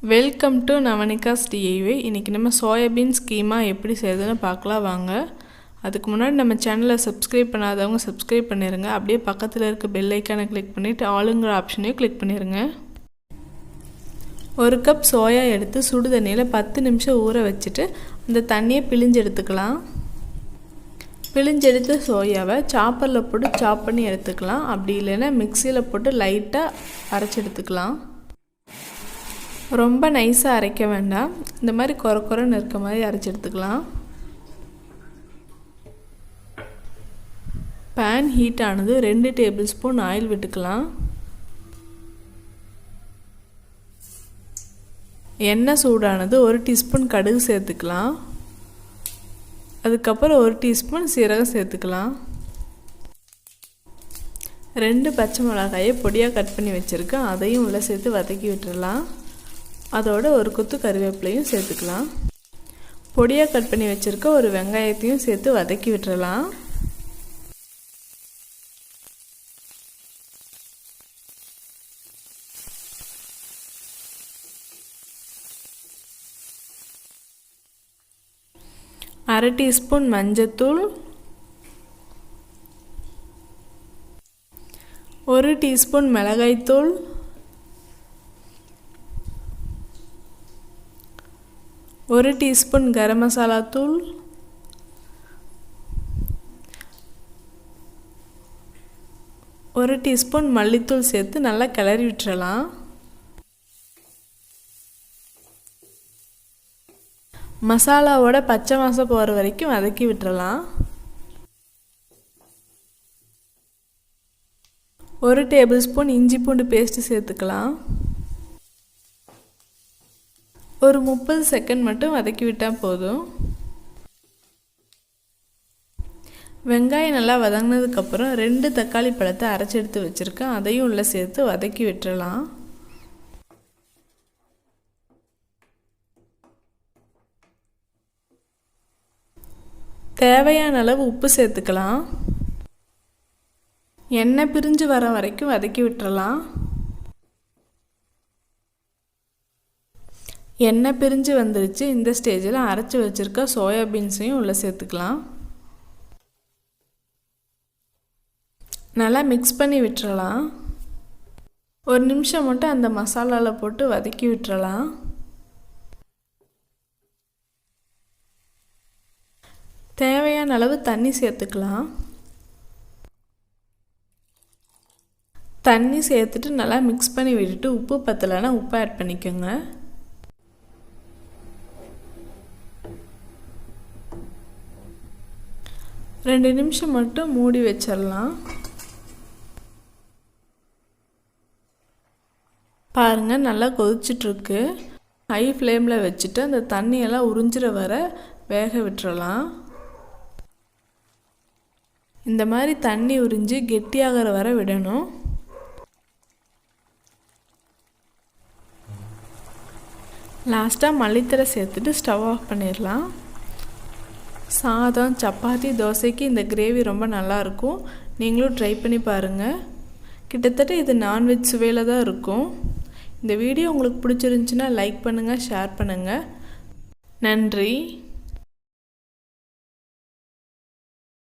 Welcome to நவனிகாஸ் DIV. இன்றைக்கி நம்ம soybeans keema எப்படி செய்யுதுன்னு பார்க்கலாம் வாங்க. அதுக்கு முன்னாடி நம்ம சேனலை சப்ஸ்கிரைப் பண்ணாதவங்க சப்ஸ்கிரைப் பண்ணிடுங்க. அப்படியே பக்கத்தில் இருக்க பெல் ஐக்கானை கிளிக் பண்ணிவிட்டு ஆளுங்கிற ஆப்ஷனையும் கிளிக் பண்ணிடுங்க. ஒரு கப் சோயா எடுத்து சுடு தண்ணியில் 10 நிமிஷம் ஊற வச்சுட்டு அந்த தண்ணியை பிழிஞ்சு எடுத்துக்கலாம். பிழிஞ்செடுத்த சோயாவை சாப்பரில் போட்டு சாப் பண்ணி எடுத்துக்கலாம். அப்படி இல்லைன்னா மிக்சியில் போட்டு லைட்டாக அரைச்சி எடுத்துக்கலாம். ரொம்ப நைஸாக அரைக்க வேண்டாம், இந்த மாதிரி கொரன்னு இருக்க மாதிரி அரைச்சி எடுத்துக்கலாம். பேன் ஹீட் ஆனது 2 டேபிள் ஸ்பூன் ஆயில் விட்டுக்கலாம். எண்ணெய் சூடானது 1 டீஸ்பூன் கடுகு சேர்த்துக்கலாம். அதுக்கப்புறம் 1 டீஸ்பூன் சீரகம் சேர்த்துக்கலாம். 2 பச்சை மிளகாயை பொடியாக கட் பண்ணி வச்சுருக்கேன், அதையும் உள்ளே சேர்த்து வதக்கி விட்டுடலாம். அதோட ஒரு கொத்து கறிவேப்பிலையும் சேர்த்துக்கலாம். பொடியாக கட் பண்ணி வச்சுருக்க ஒரு வெங்காயத்தையும் சேர்த்து வதக்கி விட்டுறலாம். அரை டீஸ்பூன் மஞ்சத்தூள், 1 டீஸ்பூன் மிளகாய்த்தூள், 1 டீஸ்பூன் கரம் மசாலா தூள், 1 டீஸ்பூன் மல்லித்தூள் சேர்த்து நல்லா கிளறி விட்டுறலாம். மசாலாவோட பச்சை வாசம் போகிற வரைக்கும் வதக்கி விட்டுறலாம். 1 டேபிள் ஸ்பூன் இஞ்சி பூண்டு பேஸ்ட்டு சேர்த்துக்கலாம். ஒரு 30 செகண்ட் மட்டும் வதக்கி விட்டால் போதும். வெங்காயம் நல்லா வதங்கினதுக்கப்புறம் 2 தக்காளி பழத்தை அரைச்சி எடுத்து வச்சுருக்கேன், அதையும் உள்ளே சேர்த்து வதக்கி விட்டுறலாம். தேவையான அளவு உப்பு சேர்த்துக்கலாம். எண்ணெய் பிரிஞ்சு வர வரைக்கும் வதக்கி விட்டுறலாம். எண்ணெய் பிரிஞ்சு வந்துருச்சு. இந்த ஸ்டேஜில் அரைச்சி வச்சுருக்க சோயாபீன்ஸையும் உள்ளே சேர்த்துக்கலாம். நல்லா மிக்ஸ் பண்ணி விட்டுறலாம். 1 நிமிஷம் மட்டும் அந்த மசாலாவில் போட்டு வதக்கி விட்டுறலாம். தேவையான அளவு தண்ணி சேர்த்துக்கலாம். தண்ணி சேர்த்துட்டு நல்லா மிக்ஸ் பண்ணி விட்டுட்டு உப்பு பத்தலைன்னா உப்பு ஆட் பண்ணிக்கோங்க. ரெண்டு நிமிஷம் மட்டும் மூடி வச்சிடலாம். பாருங்கள், நல்லா கொதிச்சிட்ருக்கு. ஹை ஃப்ளேமில் வச்சுட்டு அந்த தண்ணியெல்லாம் உறிஞ்சிற வர வேக விட்டுறலாம். இந்த மாதிரி தண்ணி உறிஞ்சி கெட்டியாகிற வர விடணும். லாஸ்ட்டாக மல்லித்தலை சேர்த்துட்டு ஸ்டவ் ஆஃப் பண்ணிடலாம். சாதம், சப்பாத்தி, தோசைக்கு இந்த கிரேவி ரொம்ப நல்லாயிருக்கும். நீங்களும் ட்ரை பண்ணி பாருங்கள். கிட்டத்தட்ட இது நான்வெஜ் சுவையில் தான் இருக்கும். இந்த வீடியோ உங்களுக்கு பிடிச்சிருந்துச்சின்னா லைக் பண்ணுங்கள், ஷேர் பண்ணுங்கள். நன்றி.